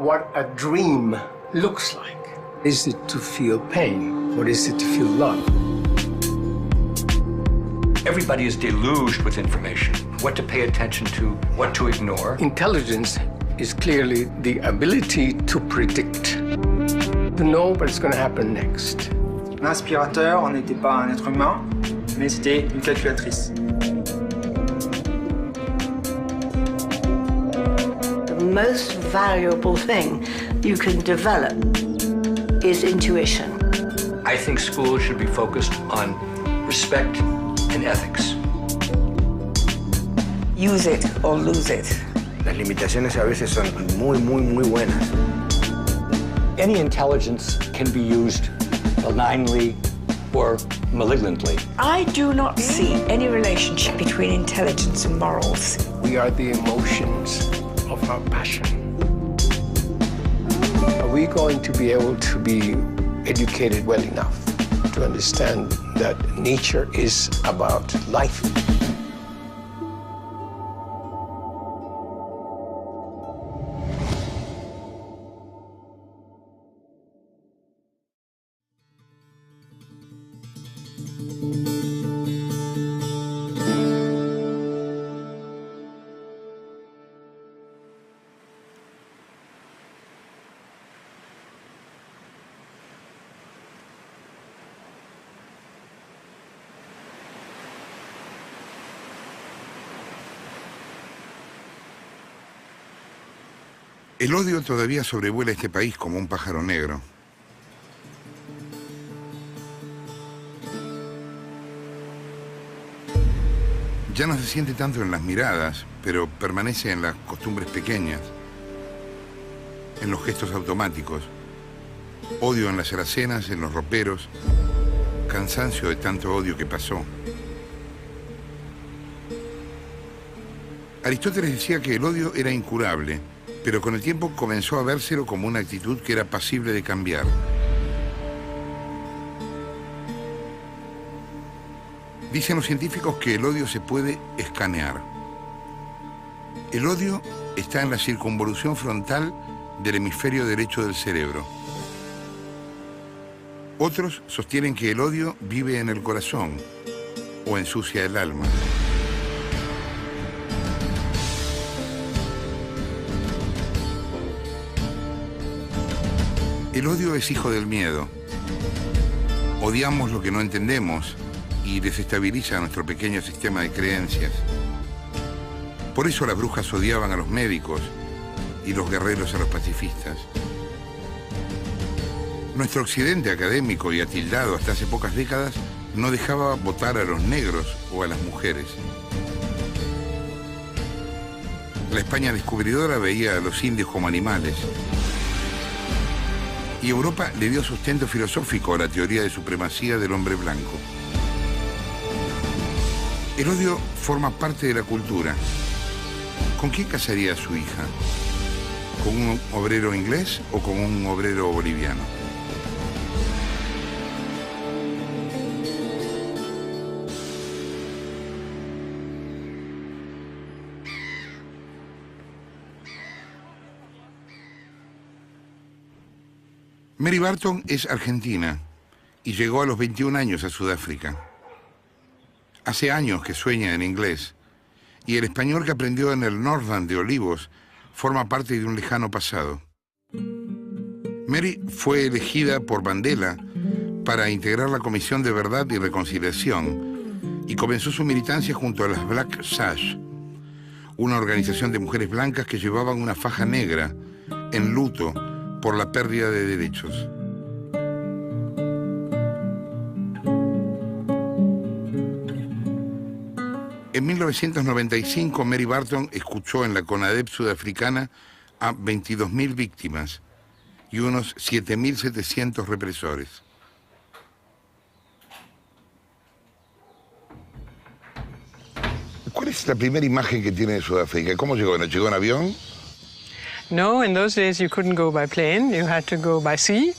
what a dream looks like. Is it to feel pain, or is it to feel love? Everybody is deluged with information. What to pay attention to, what to ignore. Intelligence is clearly the ability to predict, to know what's going to happen next. L'inspirateur n'était pas un être humain, mais c'était une calculatrice. The most valuable thing you can develop is intuition. I think schools should be focused on respect and ethics. Use it or lose it. Las limitaciones a veces son muy buenas. Any intelligence can be used benignly or malignantly. I do not see any relationship between intelligence and morals. We are the emotions of our passion. Are we going to be able to be educated well enough to understand that nature is about life? El odio todavía sobrevuela este país como un pájaro negro. Ya no se siente tanto en las miradas, pero permanece en las costumbres pequeñas, en los gestos automáticos. Odio en las alacenas, en los roperos, cansancio de tanto odio que pasó. Aristóteles decía que el odio era incurable, pero con el tiempo comenzó a vérselo como una actitud que era pasible de cambiar. Dicen los científicos que el odio se puede escanear. El odio está en la circunvolución frontal del hemisferio derecho del cerebro. Otros sostienen que el odio vive en el corazón o ensucia el alma. El odio es hijo del miedo. Odiamos lo que no entendemos y desestabiliza nuestro pequeño sistema de creencias. Por eso las brujas odiaban a los médicos y los guerreros a los pacifistas. Nuestro occidente académico y atildado hasta hace pocas décadas no dejaba votar a los negros o a las mujeres. La España descubridora veía a los indios como animales. Y Europa le dio sustento filosófico a la teoría de supremacía del hombre blanco. El odio forma parte de la cultura. ¿Con quién casaría a su hija? ¿Con un obrero inglés o con un obrero boliviano? Mary Barton es argentina y llegó a los 21 años a Sudáfrica. Hace años que sueña en inglés y el español que aprendió en el Northland de Olivos forma parte de un lejano pasado. Mary fue elegida por Mandela para integrar la Comisión de Verdad y Reconciliación y comenzó su militancia junto a las Black Sash, una organización de mujeres blancas que llevaban una faja negra en luto por la pérdida de derechos. En 1995, Mary Barton escuchó en la CONADEP sudafricana a 22.000 víctimas y unos 7.700 represores. ¿Cuál es la primera imagen que tiene de Sudáfrica? ¿Cómo llegó? ¿Llegó en avión? No, in those days you couldn't go by plane, you had to go by sea.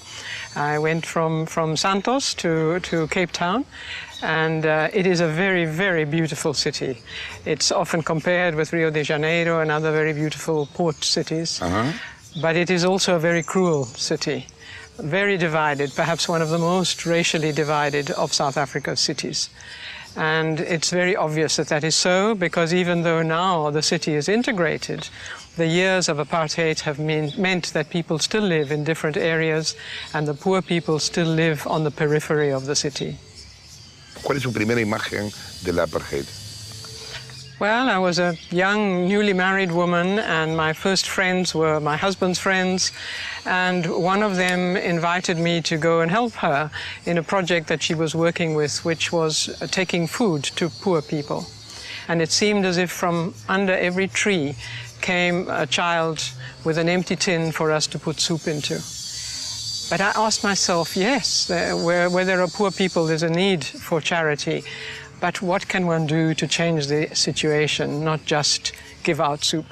I went from Santos to Cape Town, and it is a very, very beautiful city. It's often compared with Rio de Janeiro and other very beautiful port cities. but it is also a very cruel city, very divided, perhaps one of the most racially divided of South Africa's cities. And it's very obvious that that is so, because even though now the city is integrated, the years of apartheid have meant that people still live in different areas, and the poor people still live on the periphery of the city. ¿Cuál es su primera imagen de la apartheid? Well, I was a young, newly married woman, and my first friends were my husband's friends, and one of them invited me to go and help her in a project that she was working with, which was taking food to poor people. And it seemed as if from under every tree came a child with an empty tin for us to put soup into. But I asked myself, yes, where there are poor people, there's a need for charity. But what can one do to change the situation, not just give out soup?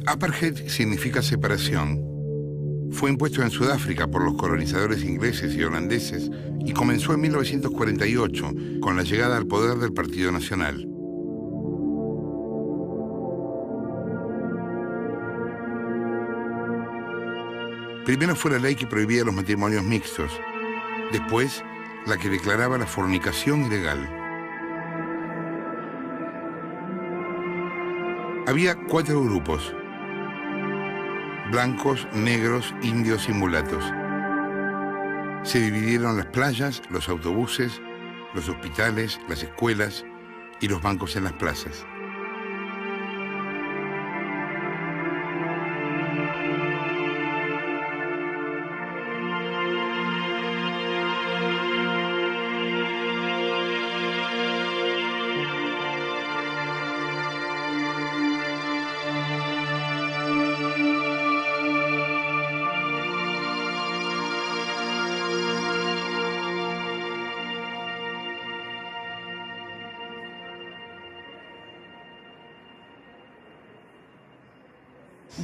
Apartheid significa separación. Fue impuesto en Sudáfrica por los colonizadores ingleses y holandeses y comenzó en 1948 con la llegada al poder del Partido Nacional. Primero fue la ley que prohibía los matrimonios mixtos, después la que declaraba la fornicación ilegal. Había 4 grupos: blancos, negros, indios y mulatos. Se dividieron las playas, los autobuses, los hospitales, las escuelas y los bancos en las plazas.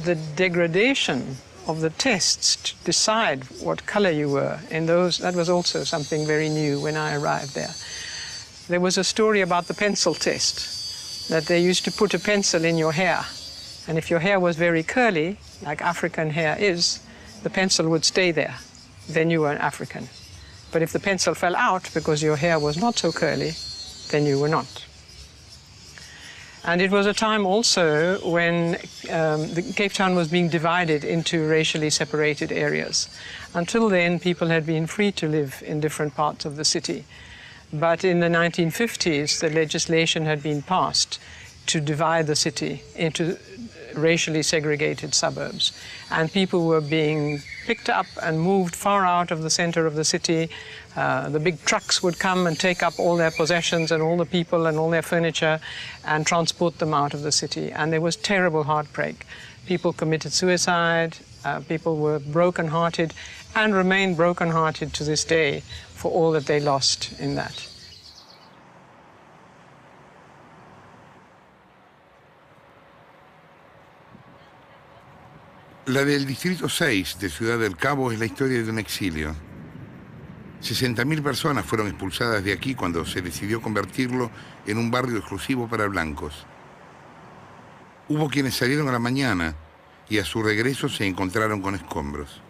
The degradation of the tests to decide what color you were in those, that was also something very new when I arrived there. There was a story about the pencil test, that they used to put a pencil in your hair, and if your hair was very curly, like African hair is, the pencil would stay there. Then you were an African. But if the pencil fell out because your hair was not so curly, then you were not. And it was a time also when Cape Town was being divided into racially separated areas. Until then, people had been free to live in different parts of the city. But in the 1950s, the legislation had been passed to divide the city into racially segregated suburbs. And people were being picked up and moved far out of the center of the city. The big trucks would come and take up all their possessions and all the people and all their furniture and transport them out of the city. And there was terrible heartbreak. People committed suicide, people were broken-hearted and remain broken-hearted to this day for all that they lost in that. La del Distrito 6 de Ciudad del Cabo es la historia de un exilio. 60.000 personas fueron expulsadas de aquí cuando se decidió convertirlo en un barrio exclusivo para blancos. Hubo quienes salieron a la mañana y a su regreso se encontraron con escombros.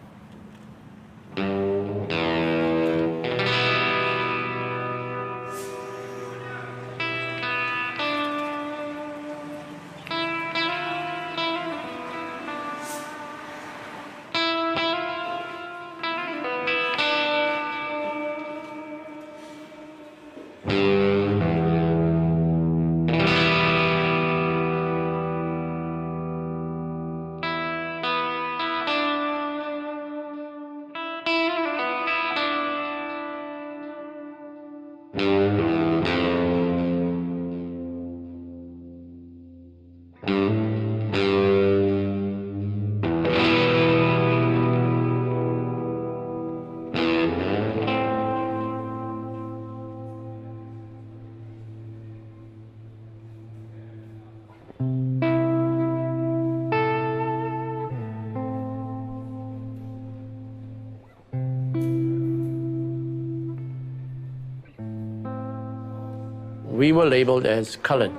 we were labeled as colored.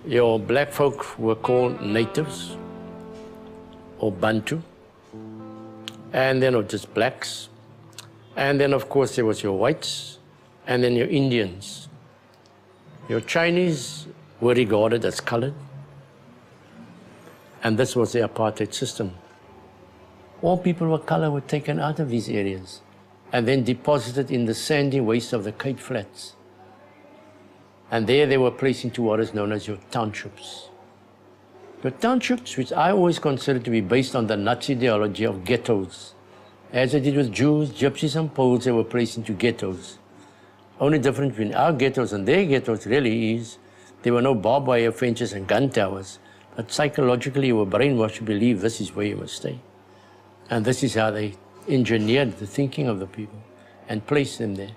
Your black folk were called natives or Bantu, and then just blacks. And then, of course, there was your whites, and then your Indians. Your Chinese were regarded as colored, and this was the apartheid system. All people of color were taken out of these areas and then deposited in the sandy waste of the Cape Flats. And there they were placed into what is known as your townships. Your townships, which I always considered to be based on the Nazi ideology of ghettos. As they did with Jews, Gypsies, and Poles, they were placed into ghettos. Only difference between our ghettos and their ghettos really is there were no barbed wire fences and gun towers, but psychologically you were brainwashed to believe this is where you must stay. And this is how they engineered the thinking of the people and placed them there.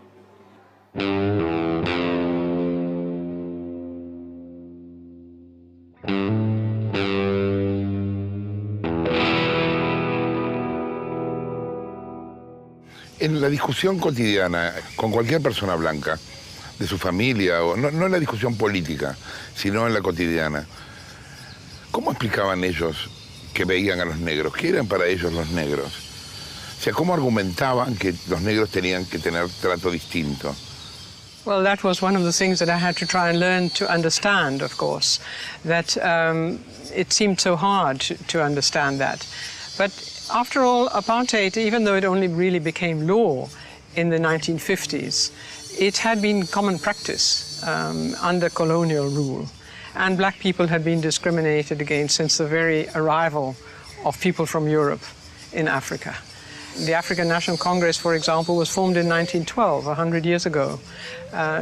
En la discusión cotidiana con cualquier persona blanca, de su familia, o no en la discusión política, sino en la cotidiana, ¿cómo explicaban ellos que veían a los negros? ¿Qué eran para ellos los negros? O sea, ¿cómo argumentaban que los negros tenían que tener trato distinto? Well, that was one of the things that I had to try and learn to understand, of course, that it seemed so hard to understand that. But after all, apartheid, even though it only really became law in the 1950s, it had been common practice under colonial rule. And black people had been discriminated against since the very arrival of people from Europe in Africa. The African National Congress, for example, was formed in 1912, 100 years ago,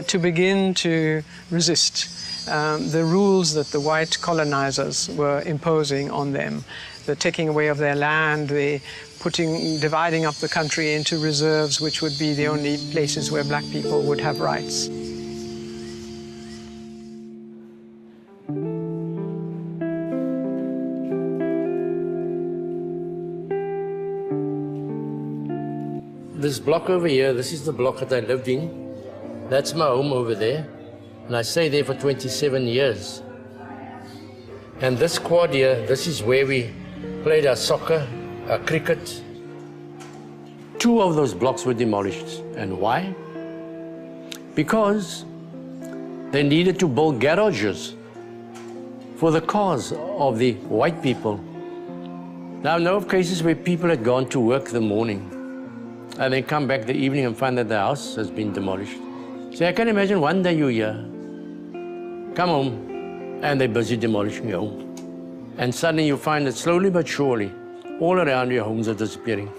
to begin to resist the rules that the white colonizers were imposing on them, the taking away of their land, the dividing up the country into reserves, which would be the only places where black people would have rights. This block over here, this is the block that I lived in. That's my home over there. And I stayed there for 27 years. And this quad here, this is where we played our soccer, our cricket. 2 of those blocks were demolished. And why? Because they needed to build garages for the cars of the white people. Now, I know of cases where people had gone to work in the morning and then come back the evening and find that the house has been demolished. So I can imagine one day you're here, come home, and they're busy demolishing your home. And suddenly you find that slowly but surely, all around your homes are disappearing.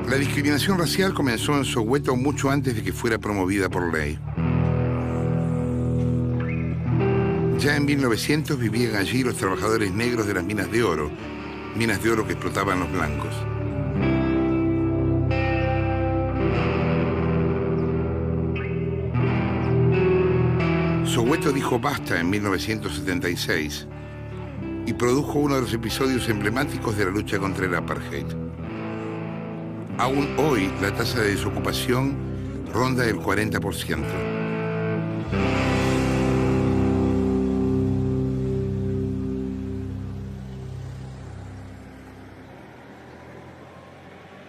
La discriminación racial comenzó en Soweto mucho antes de que fuera promovida por ley. Ya en 1900 vivían allí los trabajadores negros de las minas de oro que explotaban los blancos. Soweto dijo basta en 1976 y produjo uno de los episodios emblemáticos de la lucha contra el apartheid. Aún hoy, la tasa de desocupación ronda el 40%.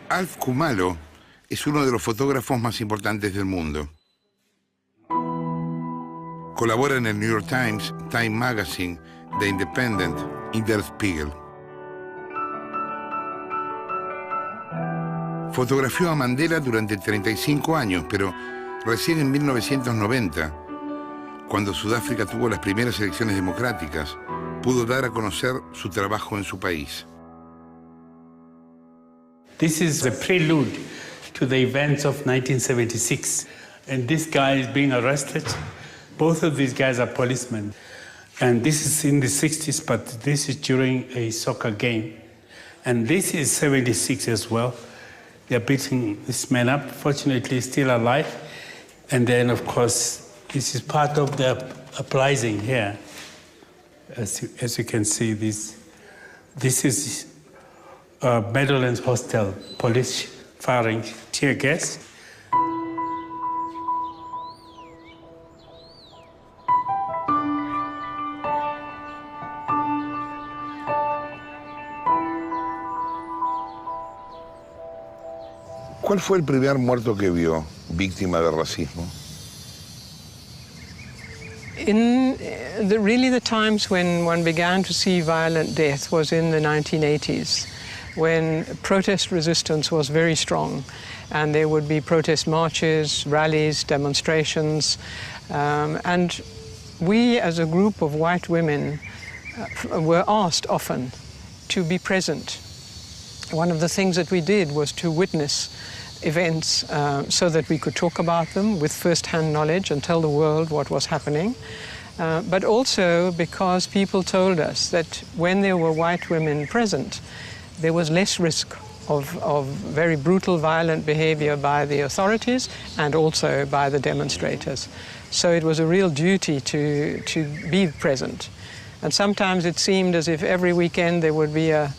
Alf Kumalo es uno de los fotógrafos más importantes del mundo. Colabora en el New York Times, Time Magazine, The Independent y Der Spiegel. Fotografió a Mandela durante 35 años, pero recién en 1990, cuando Sudáfrica tuvo las primeras elecciones democráticas, pudo dar a conocer su trabajo en su país. This is the prelude to the events of 1976. And this guy is being arrested. Both of these guys are policemen. And this is in the 60s, but this is during a soccer game. And this is 76 as well. They're beating this man up. Fortunately, he's still alive. And then, of course, this is part of the uprising here. As you can see, this is Meadowlands Hostel, police firing tear gas. ¿Cuál fue el primer muerto que vio víctima de racismo? In really the times when one began to see violent death was in the 1980s, when protest resistance was very strong, and there would be protest marches, rallies, demonstrations, and we as a group of white women were asked often to be present. One of the things that we did was to witness events so that we could talk about them with first-hand knowledge and tell the world what was happening. But also because people told us that when there were white women present, there was less risk of very brutal, violent behavior by the authorities and also by the demonstrators. So it was a real duty to be present. And sometimes it seemed as if every weekend there would be a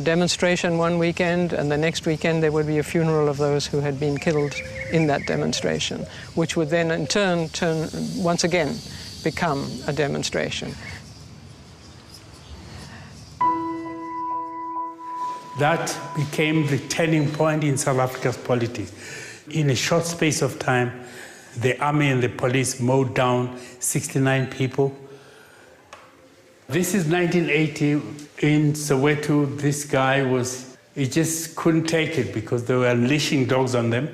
demonstration one weekend, and the next weekend there would be a funeral of those who had been killed in that demonstration, which would then in turn once again become a demonstration. That became the turning point in South Africa's politics. In a short space of time, the army and the police mowed down 69 people. This is 1980 in Soweto. This guy he just couldn't take it because they were unleashing dogs on them,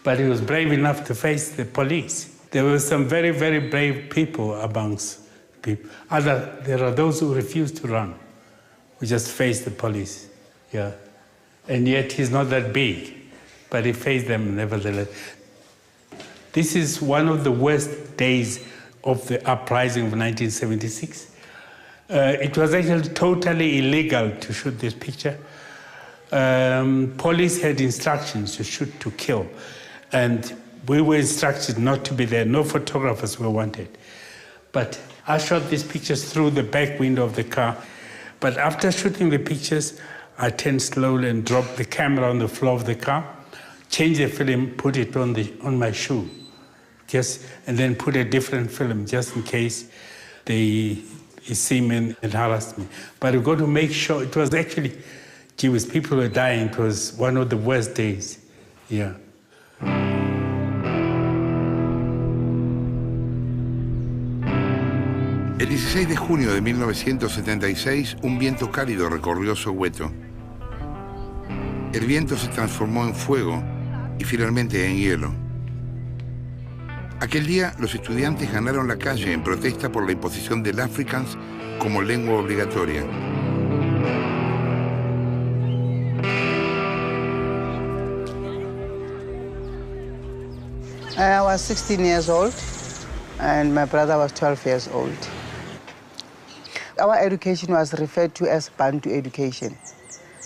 but he was brave enough to face the police. There were some very, very brave people amongst people. There are those who refuse to run, who just face the police, yeah. And yet he's not that big, but he faced them nevertheless. This is one of the worst days of the uprising of 1976. It was actually totally illegal to shoot this picture. Police had instructions to shoot to kill, and we were instructed not to be there. No photographers were wanted. But I shot these pictures through the back window of the car. But after shooting the pictures, I turned slowly and dropped the camera on the floor of the car, changed the film, put it on my shoe, and then put a different film just in case they see me and harassed me. But we've got to make sure it was actually Jewish people were dying. It was one of the worst days. Yeah. El 16 de junio de 1976, un viento cálido recorrió Soweto. El viento se transformó en fuego y finalmente en hielo. Aquel día, los estudiantes ganaron la calle en protesta por la imposición del Afrikaans como lengua obligatoria. I was 16 years old, and my brother was 12 years old. Our education was referred to as Bantu education.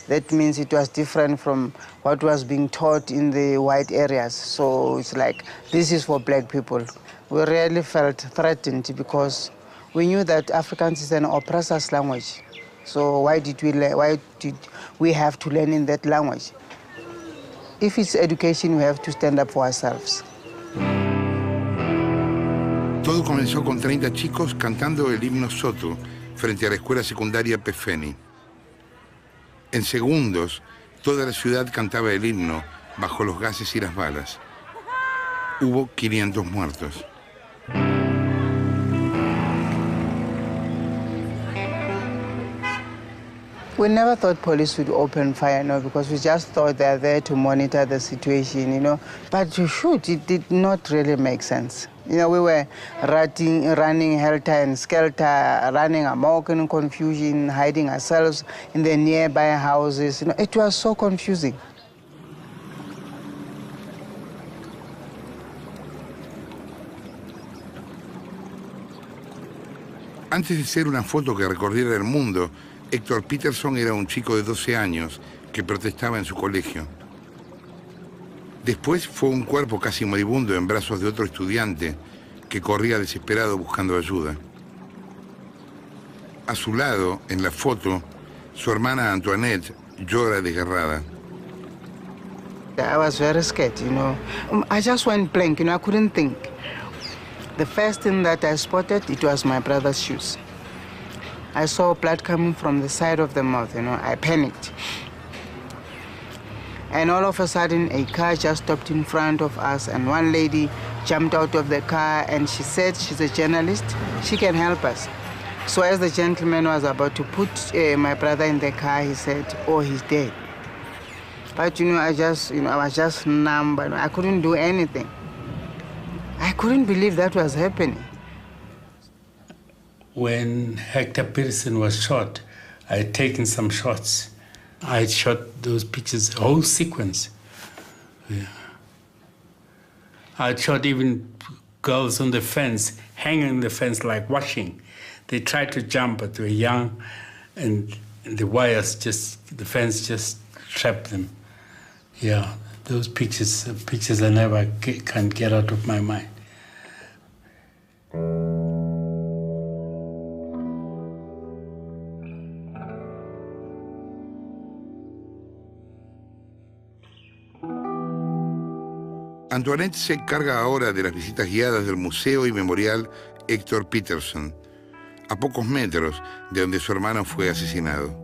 That means it was different from what was being taught in the white areas. So it's like, this is for black people. We really felt threatened because we knew that Afrikaans is an oppressor's language. So why did we have to learn in that language? If it's education, we have to stand up for ourselves. Todo comenzó con 30 chicos cantando el himno Soto frente a la escuela secundaria Pefeni. En segundos, toda la ciudad cantaba el himno bajo los gases y las balas. Hubo 500 muertos. We never thought police would open fire, no, because we just thought they're there to monitor the situation, you know. But to shoot, it did not really make sense. You know, we were running helter and skelter, running amok in confusion, hiding ourselves in the nearby houses. You know, it was so confusing. Antes de ser una foto que recorriera el mundo, Héctor Peterson era un chico de 12 años que protestaba en su colegio. Después fue un cuerpo casi moribundo en brazos de otro estudiante que corría desesperado buscando ayuda. A su lado, en la foto, su hermana Antoinette llora desgarrada. I was very scared, you know. I just went blank, you know, I couldn't think. The first thing that I spotted, it was my brother's shoes. I saw blood coming from the side of the mouth, you know. I panicked. And all of a sudden, a car just stopped in front of us, and one lady jumped out of the car, and she said she's a journalist. She can help us. So as the gentleman was about to put my brother in the car, he said, "Oh, he's dead." But, you know, I was just numb. I couldn't do anything. I couldn't believe that was happening. When Hector Peterson was shot, I had taken some shots. I had shot those pictures, the whole sequence. Yeah. I had shot even girls on the fence, hanging on the fence like watching. They tried to jump, but they were young, and the wires the fence just trapped them. Yeah, those pictures I never can get out of my mind. Antoinette se encarga ahora de las visitas guiadas del Museo y Memorial Héctor Peterson, a pocos metros de donde su hermano fue asesinado.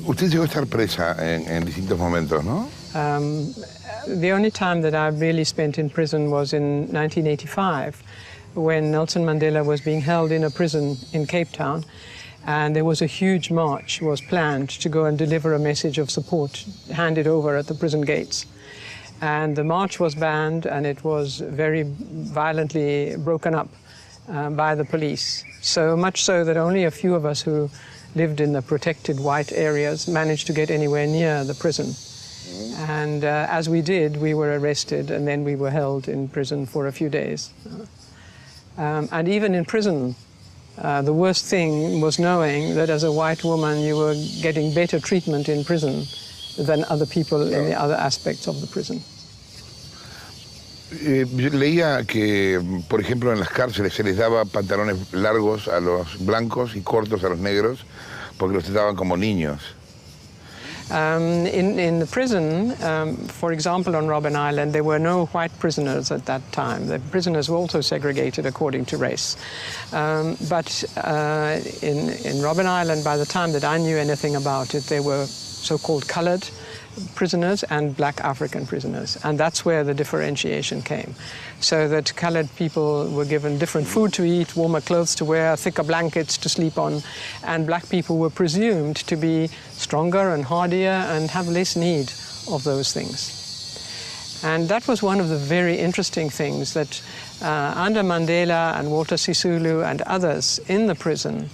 Usted llegó a estar presa en distintos momentos, ¿no? The only time that I really spent in prison was in 1985, when Nelson Mandela was being held in a prison in Cape Town, and there was a huge march was planned to go and deliver a message of support handed over at the prison gates. And the march was banned, and it was very violently broken up by the police. So much so that only a few of us who lived in the protected white areas managed to get anywhere near the prison. And as we did, we were arrested, and then we were held in prison for a few days. And even in prison, the worst thing was knowing that as a white woman you were getting better treatment in prison than other people in the other aspects of the prison. Yo leía que, por ejemplo, en las cárceles se les daba pantalones largos a los blancos y cortos a los negros porque los trataban como niños. In the prison, for example, on Robben Island, there were no white prisoners at that time. The prisoners were also segregated according to race. But in Robben Island, by the time that I knew anything about it, there were so-called colored prisoners and black African prisoners. And that's where the differentiation came. So that colored people were given different food to eat, warmer clothes to wear, thicker blankets to sleep on, and black people were presumed to be stronger and hardier and have less need of those things. And that was one of the very interesting things that under Mandela and Walter Sisulu and others in the prison,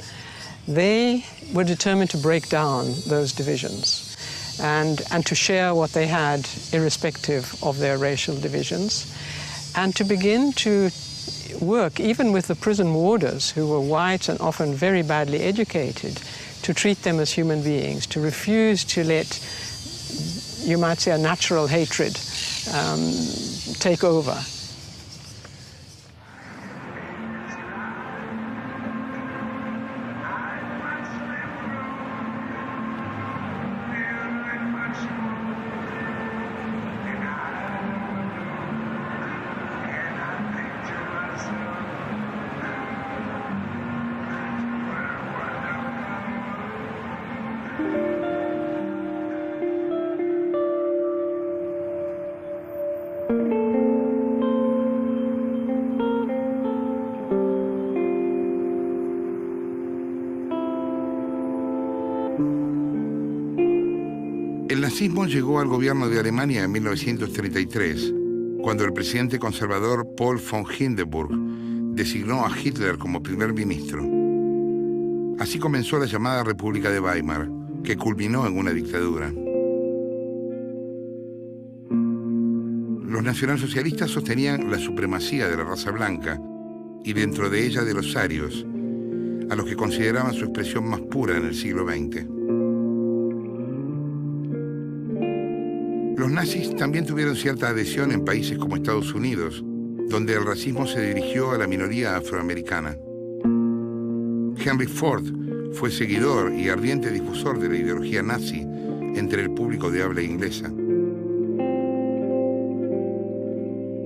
they were determined to break down those divisions and to share what they had irrespective of their racial divisions, and to begin to work even with the prison warders who were white and often very badly educated, to treat them as human beings, to refuse to let you might say, a natural hatred take over. El nazismo llegó al gobierno de Alemania en 1933, cuando el presidente conservador Paul von Hindenburg designó a Hitler como primer ministro. Así comenzó la llamada República de Weimar, que culminó en una dictadura. Los nacionalsocialistas sostenían la supremacía de la raza blanca y dentro de ella de los arios, a los que consideraban su expresión más pura en el siglo XX. Los nazis también tuvieron cierta adhesión en países como Estados Unidos, donde el racismo se dirigió a la minoría afroamericana. Henry Ford fue seguidor y ardiente difusor de la ideología nazi entre el público de habla inglesa.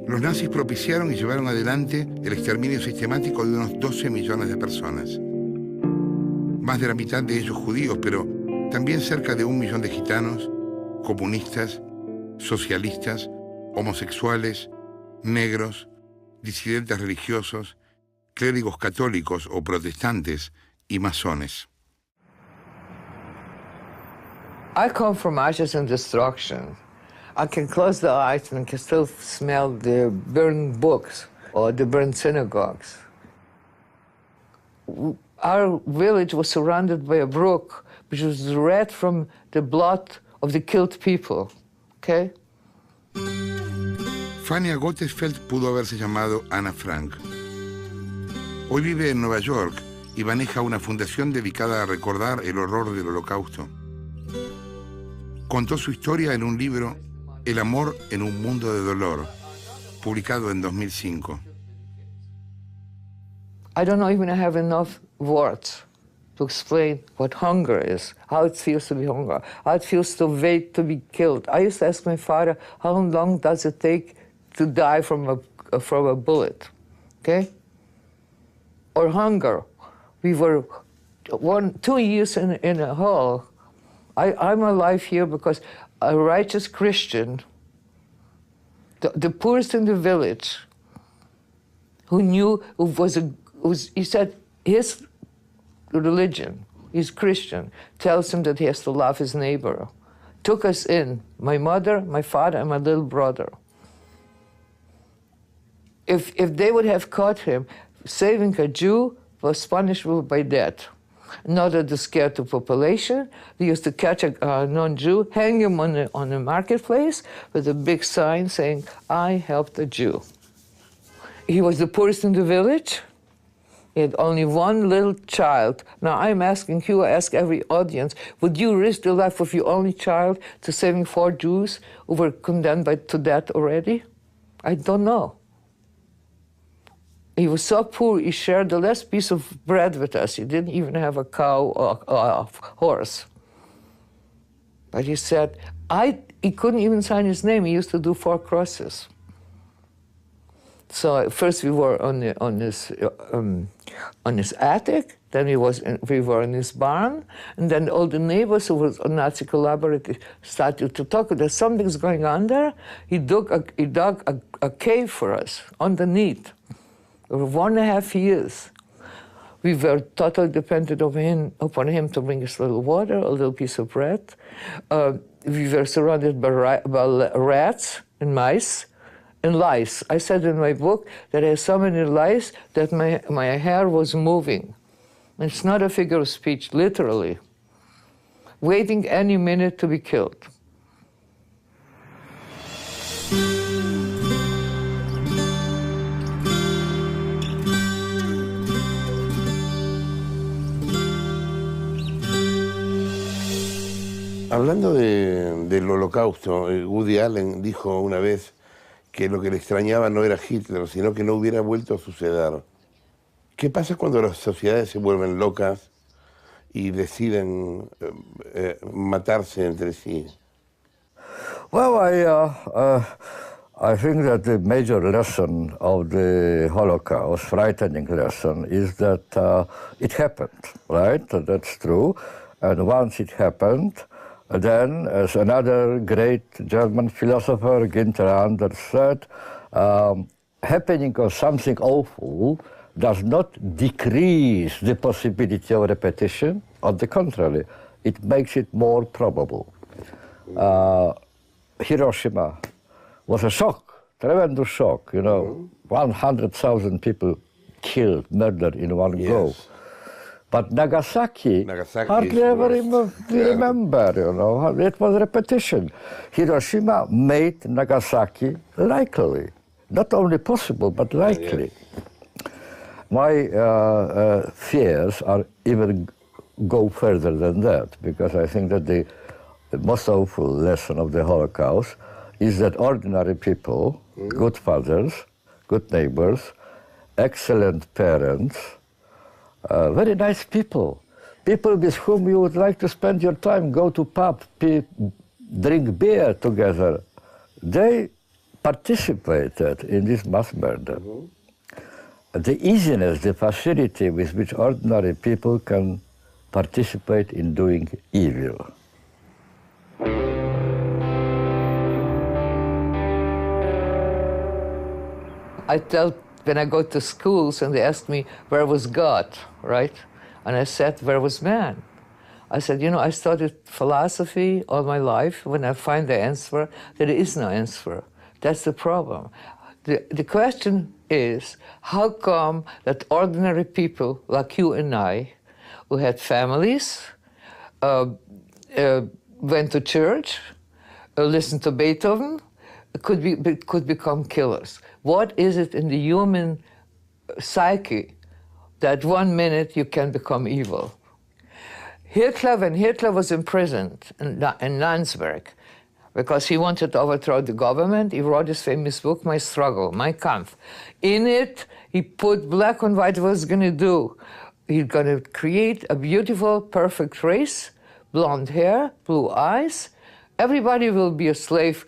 Los nazis propiciaron y llevaron adelante el exterminio sistemático de unos 12 millones de personas. Más de la mitad de ellos judíos, pero también cerca de 1 millón de gitanos, comunistas, socialistas, homosexuales, negros, disidentes religiosos, clérigos católicos o protestantes y masones. I come from ashes and destruction. I can close the eyes and can still smell the burned books or the burned synagogues. Our village was surrounded by a brook which was red from the blood of the killed people. Okay? Fania Gottesfeld pudo haberse llamado Anna Frank. Hoy vive en Nueva York y maneja una fundación dedicada a recordar el horror del Holocausto. Contó su historia en un libro, El amor en un mundo de dolor, publicado en 2005. I don't even have enough words to explain what hunger is, how it feels to be hungry, how it feels to wait to be killed. I used to ask my father, how long does it take to die from a bullet, okay? Or hunger. We were 2 years in a hole. I'm alive here because a righteous Christian, the poorest in the village, who knew, he said his religion, he's Christian, tells him that he has to love his neighbor. Took us in, my mother, my father, and my little brother. If they would have caught him, saving a Jew was punishable by death. Not to scare the population, they used to catch a non-Jew, hang him on the marketplace with a big sign saying, I helped a Jew. He was the poorest in the village. He had only one little child. Now I'm asking you, I ask every audience, would you risk the life of your only child to saving 4 Jews who were condemned to death already? I don't know. He was so poor, he shared the last piece of bread with us. He didn't even have a cow or a horse. But he said, he couldn't even sign his name. He used to do 4 crosses. So first we were on his attic, then we were in his barn, and then all the neighbors who were Nazi collaborators started to talk. There's something's going on there. He dug a cave for us underneath. For 1.5 years. We were totally dependent upon him to bring us a little water, a little piece of bread. We were surrounded by rats and mice and lice. I said in my book that I had so many lice that my hair was moving. It's not a figure of speech, literally. Waiting any minute to be killed. Hablando del holocausto, Woody Allen dijo una vez que lo que le extrañaba no era Hitler, sino que no hubiera vuelto a suceder. ¿Qué pasa cuando las sociedades se vuelven locas y deciden matarse entre sí? Well, I think that the major lesson of the Holocaust, frightening lesson, is that it happened, right? That's true. And once it happened, then, as another great German philosopher, Günther Anders, said, happening of something awful does not decrease the possibility of repetition. On the contrary, it makes it more probable. Hiroshima was a shock, tremendous shock, you know, 100,000 people killed, murdered in one go. But Nagasaki hardly ever remember, you know, it was repetition. Hiroshima made Nagasaki likely, not only possible, but likely. My fears are even go further than that, because I think that the most awful lesson of the Holocaust is that ordinary people, good fathers, good neighbors, excellent parents, very nice people, people with whom you would like to spend your time, go to pub, drink beer together, they participated in this mass murder. The easiness, the facility with which ordinary people can participate in doing evil. I tell, when I go to schools and they ask me, where was God, right? And I said, where was man? I said, you know, I studied philosophy all my life. When I find the answer, there is no answer. That's the problem. The question is, how come that ordinary people like you and I, who had families, went to church, listened to Beethoven, could become killers? What is it in the human psyche that 1 minute you can become evil? Hitler, when Hitler was imprisoned in Landsberg, because he wanted to overthrow the government, he wrote his famous book, My Struggle, Mein Kampf. In it, he put black and white what he was going to do. He's going to create a beautiful, perfect race, blonde hair, blue eyes. Everybody will be a slave,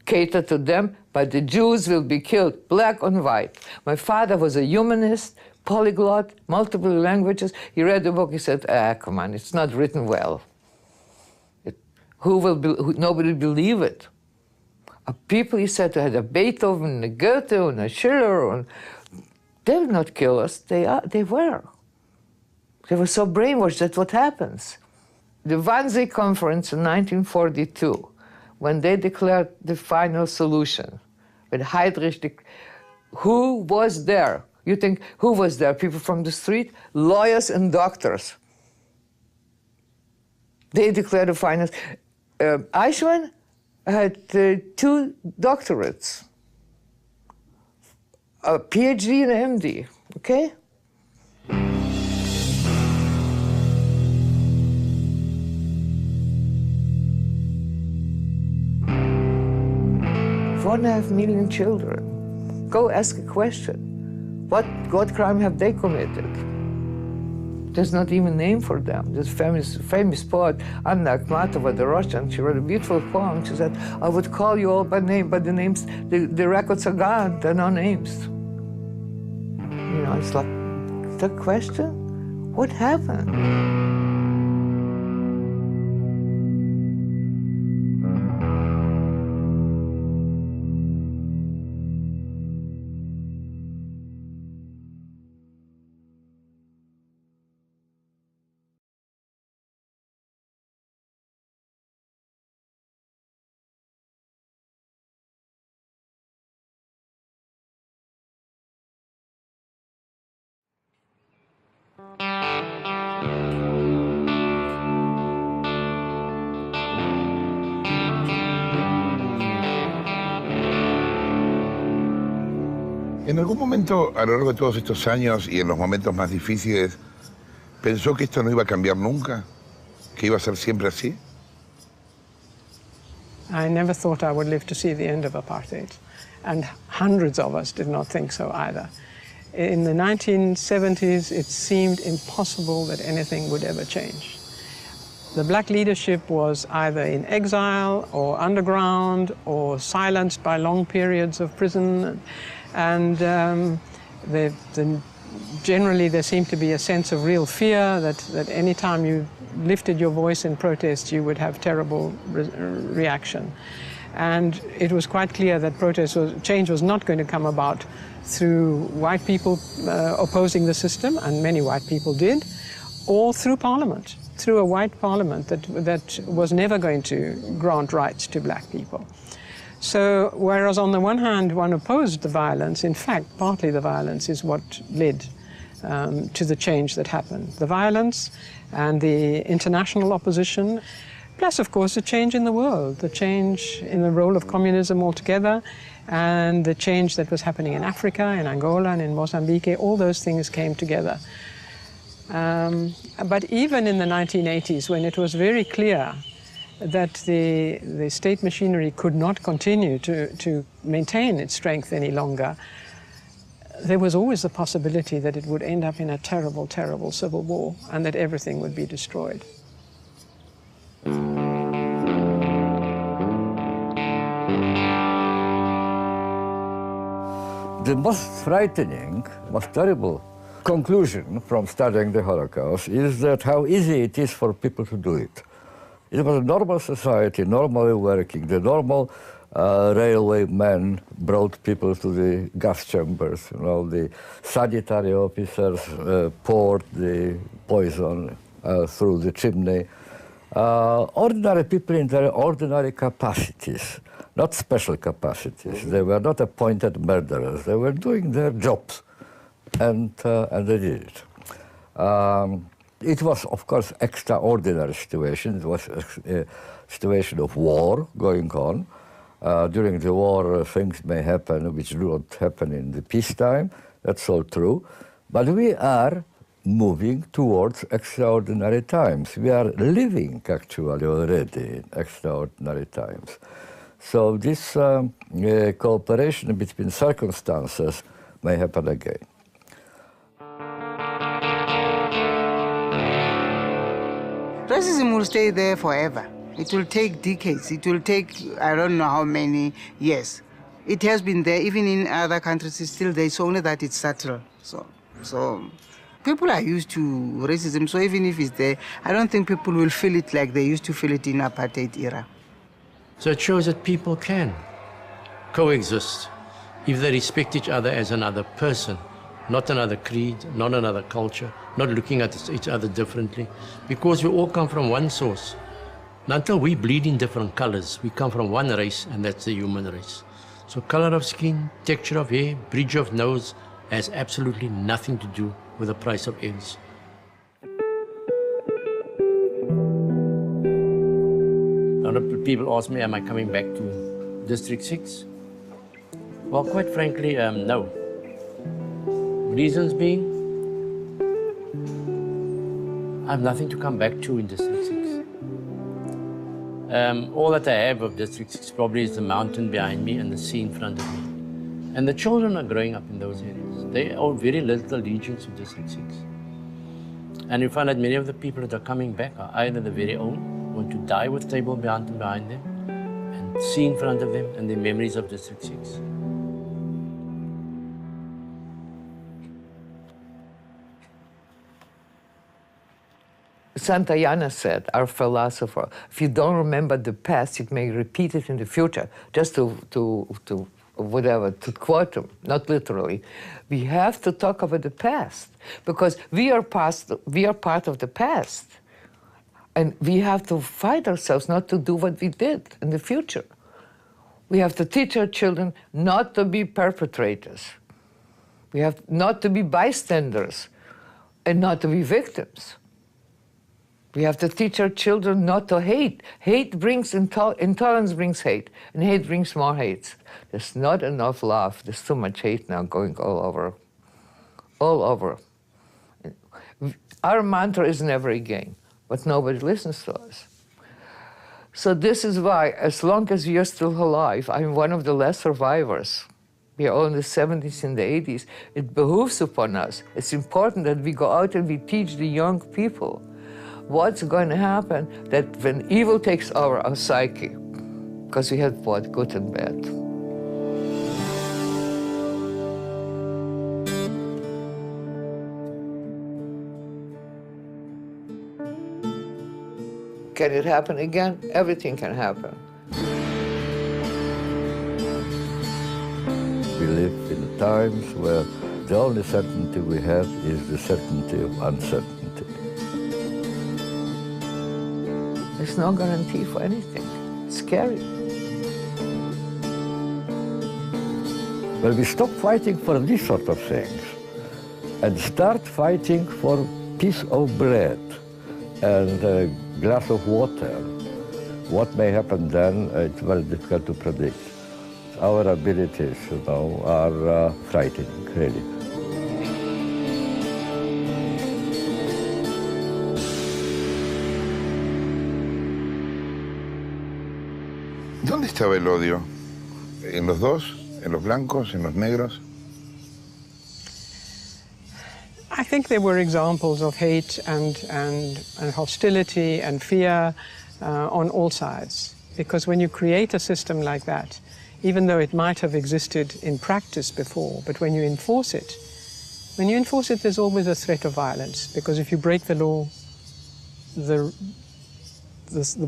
cater to them, but the Jews will be killed, black and white. My father was a humanist, polyglot, multiple languages. He read the book, he said, come on, it's not written well. Nobody will believe it. People, he said, had a Beethoven, a Goethe, and a Schiller, and they will not kill us, they were. They were so brainwashed, that's what happens. The Wannsee Conference in 1942, when they declared the final solution, with Heydrich, who was there? You think, who was there? People from the street? Lawyers and doctors. They declared the final. Eichmann had 2 doctorates, a PhD and an MD, okay? One and a half million children. Go ask a question. What crime have they committed? There's not even a name for them. This famous poet, Anna Akhmatova, the Russian, she wrote a beautiful poem. She said, I would call you all by name, but the names, the records are gone, there are no names. You know, it's like, the question, what happened? ¿En algún momento, a lo largo de todos estos años y en los momentos más difíciles, pensó que esto no iba a cambiar nunca? ¿Que iba a ser siempre así? I never thought I would live to see the end of apartheid, and hundreds of us did not think so either. In the 1970s, it seemed impossible that anything would ever change. The black leadership was either in exile or underground or silenced by long periods of prison, and generally there seemed to be a sense of real fear that any time you lifted your voice in protest, you would have terrible reaction. And it was quite clear that change was not going to come about through white people opposing the system, and many white people did, or through Parliament, through a white Parliament that was never going to grant rights to black people. So, whereas on the one hand one opposed the violence, in fact, partly the violence is what led to the change that happened. The violence and the international opposition, plus, of course, the change in the world, the change in the role of communism altogether, and the change that was happening in Africa, in Angola, and in Mozambique. All those things came together. But even in the 1980s, when it was very clear that the state machinery could not continue to maintain its strength any longer, there was always the possibility that it would end up in a terrible, terrible civil war and that everything would be destroyed. The most frightening, most terrible conclusion from studying the Holocaust is that how easy it is for people to do it. It was a normal society, normally working. The normal railway men brought people to the gas chambers. You know, the sanitary officers poured the poison through the chimney. Ordinary people in their ordinary capacities, not special capacities. They were not appointed murderers. They were doing their jobs, and they did it. It was, of course, extraordinary situation. It was a situation of war going on. During the war, things may happen which do not happen in the peacetime. That's all true. But we are moving towards extraordinary times. We are living, actually, already in extraordinary times. So this cooperation between circumstances may happen again. Racism will stay there forever. It will take decades. It will take, I don't know how many years. It has been there, even in other countries, it's still there. It's only that it's subtle. So people are used to racism, so even if it's there, I don't think people will feel it like they used to feel it in apartheid era. So it shows that people can coexist if they respect each other as another person, not another creed, not another culture, not looking at each other differently, because we all come from one source. And until we bleed in different colors, we come from one race, and that's the human race. So color of skin, texture of hair, bridge of nose has absolutely nothing to do with the price of eggs. A lot of people ask me, am I coming back to District 6? Well, quite frankly, no. Reasons being, I have nothing to come back to in District 6. All that I have of District 6 probably is the mountain behind me and the sea in front of me. And the children are growing up in those areas. They owe very little allegiance to District 6. And you find that many of the people that are coming back are either the very old, want to die with table mountain behind them, and sea in front of them, and their memories of District 6. Santayana said, our philosopher, if you don't remember the past, you may repeat it in the future. Just to quote him, not literally. We have to talk about the past because we are part of the past. And we have to fight ourselves not to do what we did in the future. We have to teach our children not to be perpetrators. We have not to be bystanders and not to be victims. We have to teach our children not to hate. Hate brings intolerance brings hate, and hate brings more hate. There's not enough love. There's too much hate now going all over. All over. Our mantra is never again, but nobody listens to us. So this is why, as long as we are still alive, I'm one of the last survivors. We are all in the 70s and the 80s. It behooves upon us. It's important that we go out and we teach the young people what's going to happen that when evil takes over our psyche, because we have both good and bad. Can it happen again? Everything can happen. We live in times where the only certainty we have is the certainty of uncertainty. There's no guarantee for anything. It's scary. Well, we stop fighting for these sort of things and start fighting for a piece of bread and a glass of water. What may happen then, it's very difficult to predict. Our abilities, are frightening, really. ¿Dónde estaba el odio? ¿En los dos? ¿En los blancos? ¿En los negros? I think there were examples of hate and hostility and fear on all sides. Because when you create a system like that, even though it might have existed in practice before, but when you enforce it, there's always a threat of violence. Because if you break the law, the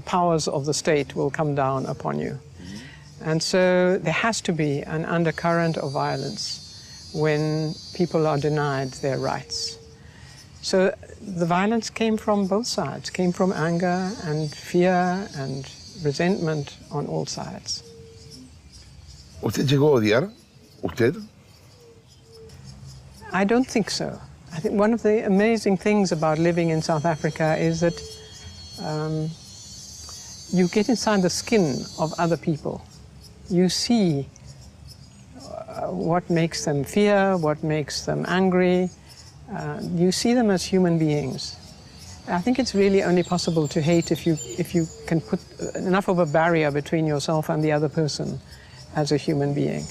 powers of the state will come down upon you. And so there has to be an undercurrent of violence when people are denied their rights. So the violence came from both sides, came from anger and fear and resentment on all sides. ¿Usted llegó a odiar? ¿Usted? I don't think so. I think one of the amazing things about living in South Africa is that you get inside the skin of other people. You see what makes them fear, what makes them angry. You see them as human beings. I think it's really only possible to hate if you can put enough of a barrier between yourself and the other person as a human being.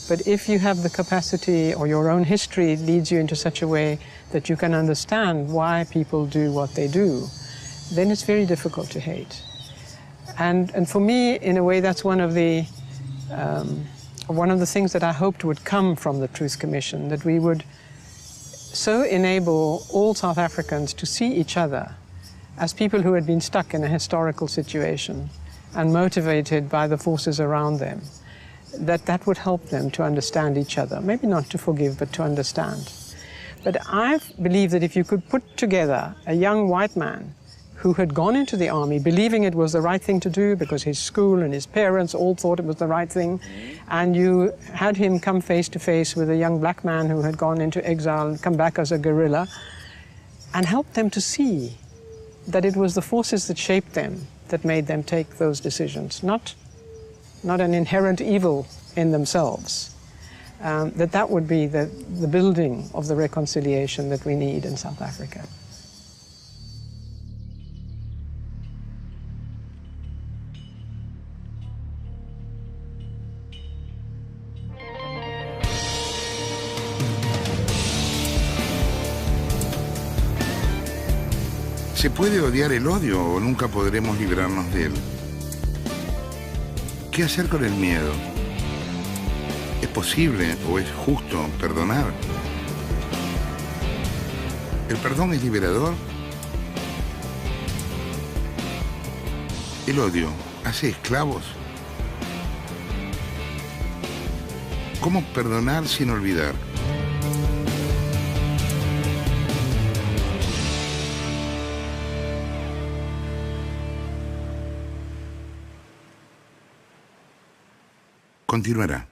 But if you have the capacity or your own history leads you into such a way that you can understand why people do what they do, then it's very difficult to hate. And for me, in a way, that's one of the things that I hoped would come from the Truth Commission, that we would so enable all South Africans to see each other as people who had been stuck in a historical situation and motivated by the forces around them, that would help them to understand each other. Maybe not to forgive, but to understand. But I believe that if you could put together a young white man who had gone into the army believing it was the right thing to do because his school and his parents all thought it was the right thing, and you had him come face to face with a young black man who had gone into exile and come back as a guerrilla, and help them to see that it was the forces that shaped them that made them take those decisions, not an inherent evil in themselves, that would be the building of the reconciliation that we need in South Africa. ¿Se puede odiar el odio o nunca podremos librarnos de él? ¿Qué hacer con el miedo? ¿Es posible o es justo perdonar? ¿El perdón es liberador? ¿El odio hace esclavos? ¿Cómo perdonar sin olvidar? Continuará.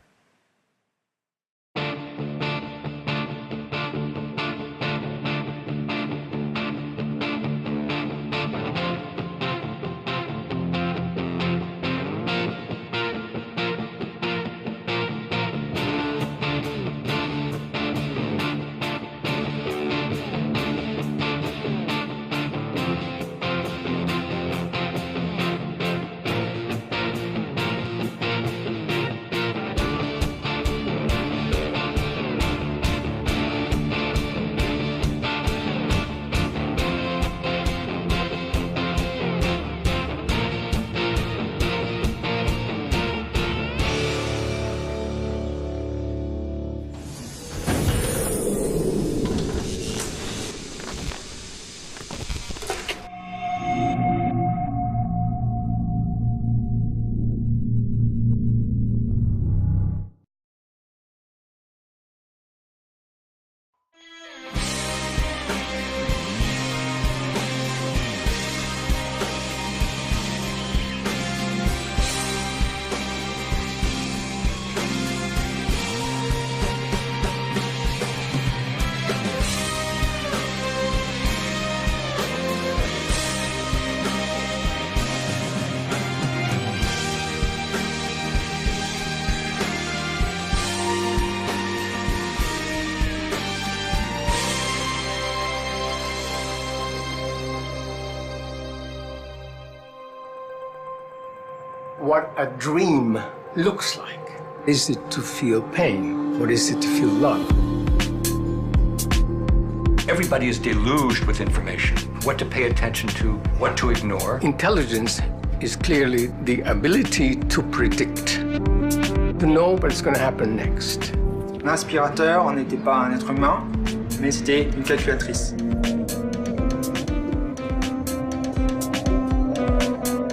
what a dream looks like. Is it to feel pain, or is it to feel love? Everybody is deluged with information. What to pay attention to, what to ignore. Intelligence is clearly the ability to predict, to know what's going to happen next. L'inspirateur n'était pas un être humain, mais c'était une calculatrice.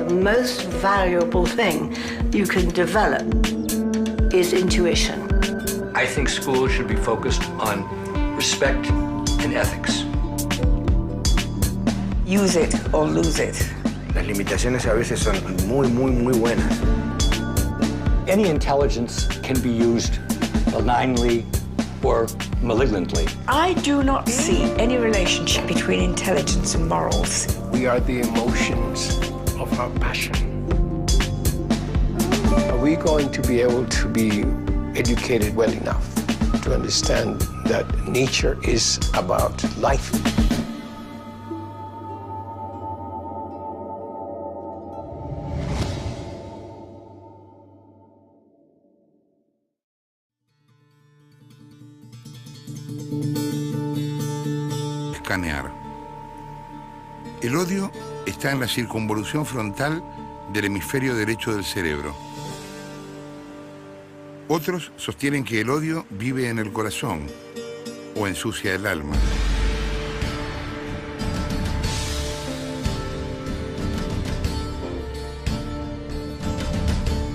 The most valuable thing you can develop is intuition. I think schools should be focused on respect and ethics. Use it or lose it. Las limitaciones a veces son muy buenas. Any intelligence can be used benignly or malignantly. I do not see any relationship between intelligence and morals. We are the emotions of our passion. Are we going to be able to be educated well enough to understand that nature is about life? Escanear. El odio está en la circunvolución frontal del hemisferio derecho del cerebro. Otros sostienen que el odio vive en el corazón o ensucia el alma.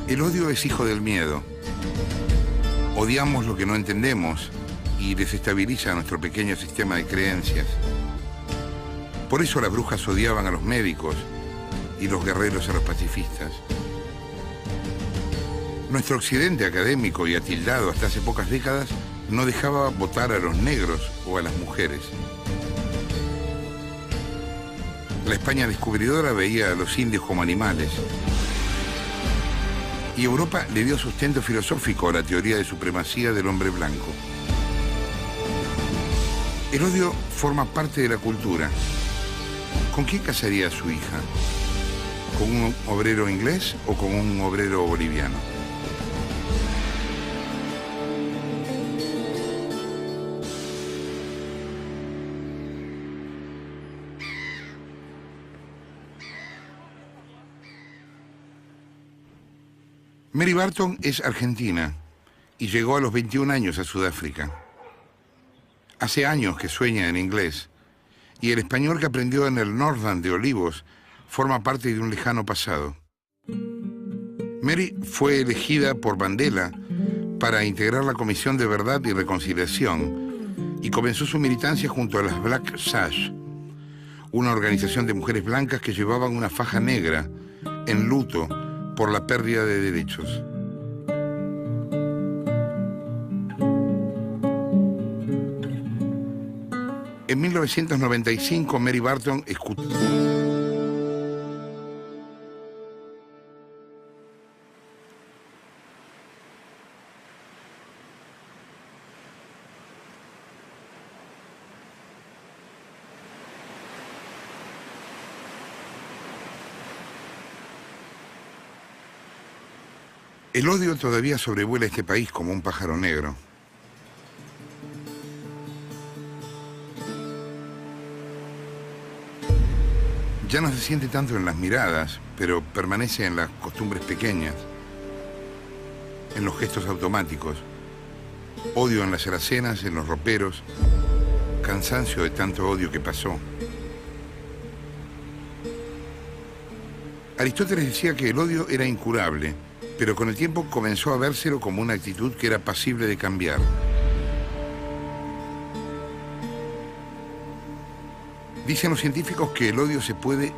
El odio es hijo del miedo. Odiamos lo que no entendemos y desestabiliza nuestro pequeño sistema de creencias. Por eso las brujas odiaban a los médicos y los guerreros a los pacifistas. Nuestro occidente académico y atildado hasta hace pocas décadas no dejaba votar a los negros o a las mujeres. La España descubridora veía a los indios como animales. Y Europa le dio sustento filosófico a la teoría de supremacía del hombre blanco. El odio forma parte de la cultura. ¿Con quién casaría a su hija? ¿Con un obrero inglés o con un obrero boliviano? Mary Barton es argentina y llegó a los 21 años a Sudáfrica. Hace años que sueña en inglés y el español que aprendió en el Northern de Olivos forma parte de un lejano pasado. Mary fue elegida por Mandela para integrar la Comisión de Verdad y Reconciliación y comenzó su militancia junto a las Black Sash, una organización de mujeres blancas que llevaban una faja negra en luto por la pérdida de derechos. En 1995, Mary Barton escuchó. El odio todavía sobrevuela este país como un pájaro negro. Ya no se siente tanto en las miradas, pero permanece en las costumbres pequeñas, en los gestos automáticos. Odio en las alacenas, en los roperos, cansancio de tanto odio que pasó. Aristóteles decía que el odio era incurable, pero con el tiempo comenzó a vérselo como una actitud que era pasible de cambiar. Dicen los científicos que el odio se puede